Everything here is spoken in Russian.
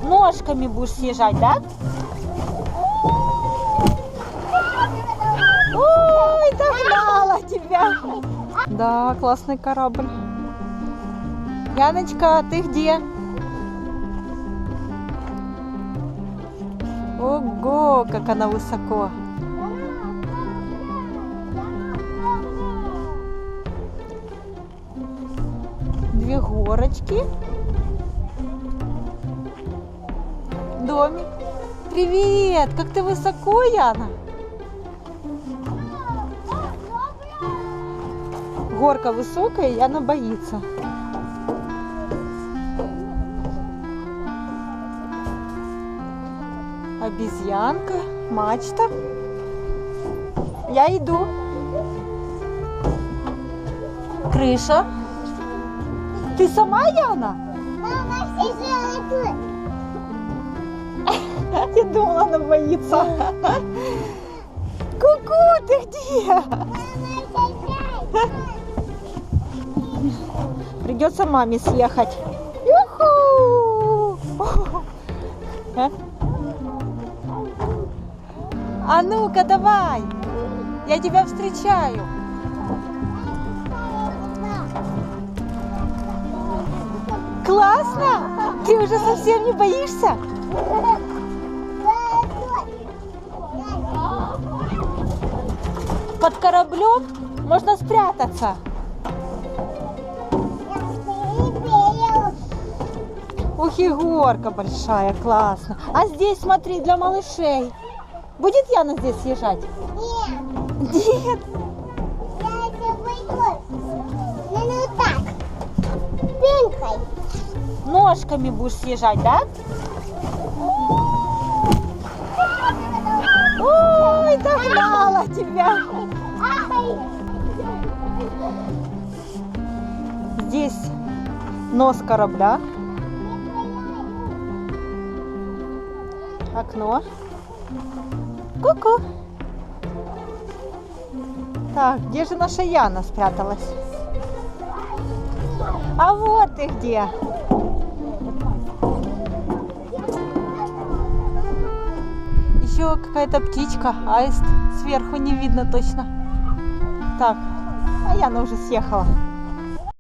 Ножками будешь съезжать, да? Ой, догнала тебя. Да, классный корабль. Яночка, ты где? Ого, как она высоко. Две горочки. Домик. Привет! Как ты высоко, Яна? Горка высокая, Яна боится. Обезьянка, мачта. Я иду. Крыша. Ты сама, Яна? Я думала, она боится. Ку-ку, ты где? Придется маме съехать. Юху! А ну-ка, давай! Я тебя встречаю. Классно! Ты уже совсем не боишься? Под кораблем можно спрятаться. Ух, и горка большая, классно. А здесь, смотри, для малышей. Будет Яна здесь съезжать? Нет. Нет. Я это пойду. Ну так. Пенькой. Ножками будешь съезжать, да? Ой, догнала тебя. Здесь нос корабля. Окно. Ку-ку. Так, где же наша Яна спряталась? А вот ты где. Еще какая-то птичка, аист. Сверху не видно точно. Так, а Яна уже съехала.